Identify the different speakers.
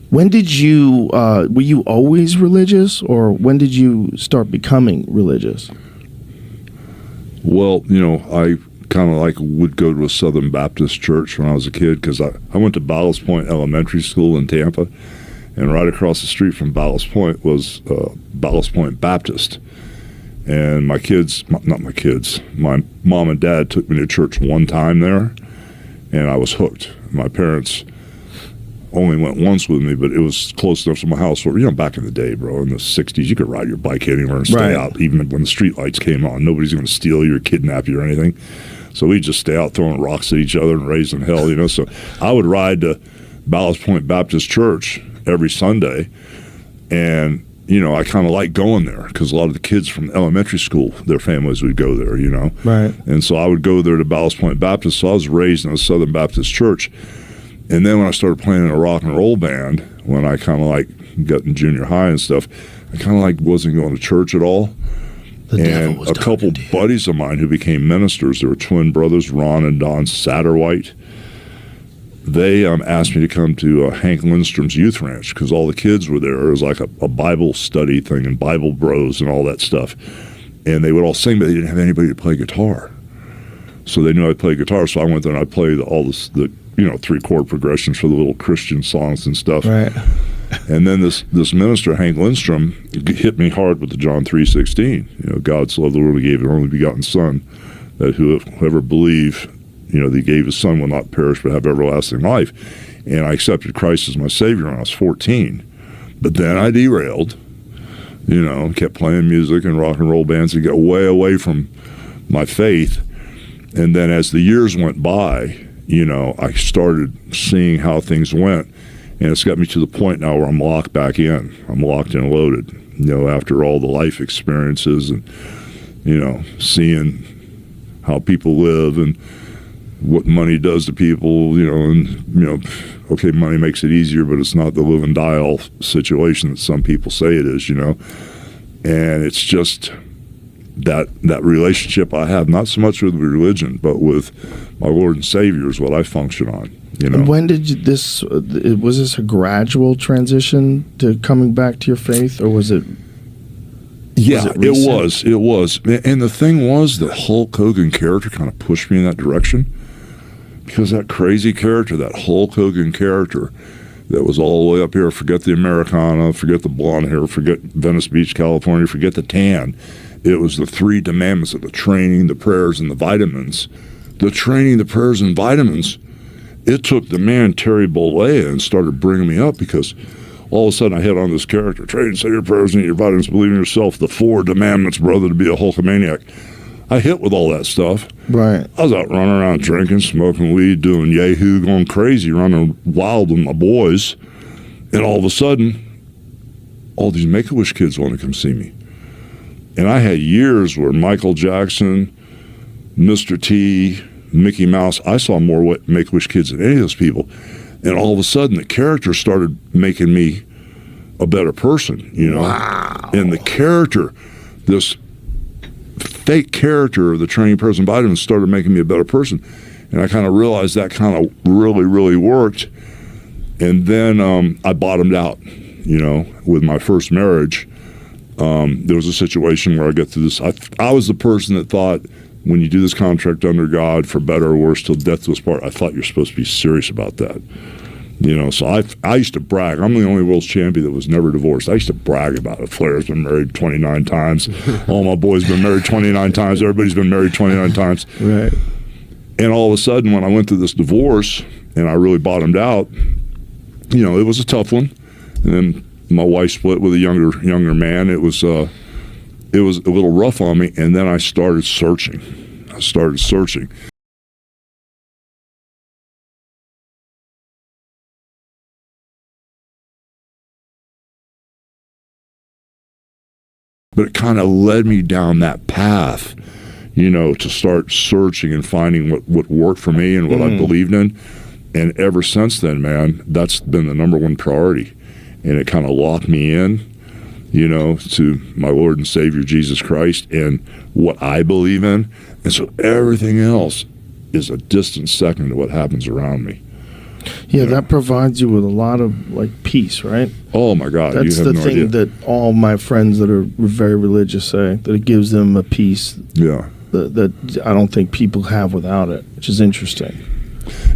Speaker 1: When did you, were you always religious, or when did you start becoming religious?
Speaker 2: Well, I kind of would go to a Southern Baptist church when I was a kid, because I went to Ballast Point Elementary School in Tampa, and right across the street from Ballast Point was Ballast Point Baptist. And my mom and dad took me to church one time there, and I was hooked. My parents only went once with me, but it was close enough to my house where, back in the day, bro, in the 60s, you could ride your bike anywhere and stay out, even when the street lights came on. Nobody's going to steal you or kidnap you or anything. So we'd just stay out throwing rocks at each other and raising hell, So I would ride to Ballast Point Baptist Church every Sunday, and, I kind of liked going there because a lot of the kids from elementary school, their families would go there,
Speaker 1: Right.
Speaker 2: And so I would go there to Ballast Point Baptist. So I was raised in a Southern Baptist church. And then when I started playing in a rock and roll band, when I kind of got in junior high and stuff, I kind of wasn't going to church at all. And a couple buddies of mine who became ministers, they were twin brothers, Ron and Don Satterwhite. They asked me to come to Hank Lindstrom's youth ranch because all the kids were there. It was like a Bible study thing and Bible bros and all that stuff. And they would all sing, but they didn't have anybody to play guitar. So they knew I'd play guitar, so I went there and I played all the 3-chord progressions for the little Christian songs and stuff.
Speaker 1: Right.
Speaker 2: And then this minister, Hank Lindstrom, hit me hard with the John 3:16. God so loved the world, he gave his only begotten Son, that whoever believe, that he gave his Son will not perish but have everlasting life. And I accepted Christ as my Savior when I was 14. But then I derailed, kept playing music and rock and roll bands and got way away from my faith. And then as the years went by, I started seeing how things went, and it's got me to the point now where I'm locked back in. I'm locked and loaded, after all the life experiences and, seeing how people live and what money does to people, okay, money makes it easier, but it's not the live and die all situation that some people say it is, and it's just that relationship I have, not so much with religion, but with my Lord and Savior is what I function on.
Speaker 1: And when did was this a gradual transition to coming back to your faith, or was it?
Speaker 2: Yeah, it was. And the thing was, the Hulk Hogan character kind of pushed me in that direction, because that crazy character, that Hulk Hogan character that was all the way up here, forget the Americana, forget the blonde hair, forget Venice Beach, California, forget the tan. It was the 3 demandments of the training, the prayers, and the vitamins. The training, the prayers, and vitamins, it took the man Terry Bollea and started bringing me up, because all of a sudden I hit on this character. Train, say your prayers, and eat your vitamins, believe in yourself, the 4 demandments, brother, to be a Hulkamaniac. I hit with all that stuff.
Speaker 1: Right.
Speaker 2: I was out running around drinking, smoking weed, doing yahoo, going crazy, running wild with my boys. And all of a sudden, all these Make-A-Wish kids want to come see me. And I had years where Michael Jackson, Mr. T, Mickey Mouse, I saw more Make-A-Wish kids than any of those people. And all of a sudden, the character started making me a better person,
Speaker 1: Wow.
Speaker 2: And the character, this fake character of the training person vitamins started making me a better person. And I kind of realized that kind of really, really worked. And then I bottomed out, with my first marriage. There was a situation where I got through this. I was the person that thought, when you do this contract under God, for better or worse, till death do us part, I thought you're supposed to be serious about that. So I used to brag. I'm the only world's champion that was never divorced. I used to brag about it. Flair's been married 29 times. All my boys been married 29 times. Everybody's been married 29 times.
Speaker 1: Right.
Speaker 2: And all of a sudden, when I went through this divorce and I really bottomed out, it was a tough one. And then my wife split with a younger man. It was a little rough on me. And then I started searching. But it kind of led me down that path, to start searching and finding what worked for me and what I believed in. And ever since then, man, that's been the number one priority. And it kind of locked me in, to my Lord and Savior, Jesus Christ, and what I believe in. And so everything else is a distant second to what happens around me.
Speaker 1: Yeah,
Speaker 2: you know.
Speaker 1: that provides you with a lot of like peace, right?
Speaker 2: Oh my God,
Speaker 1: That's
Speaker 2: you
Speaker 1: the
Speaker 2: have no
Speaker 1: thing
Speaker 2: idea.
Speaker 1: that all my friends that are very religious say, that it gives them a peace
Speaker 2: Yeah.
Speaker 1: that I don't think people have without it, which is interesting.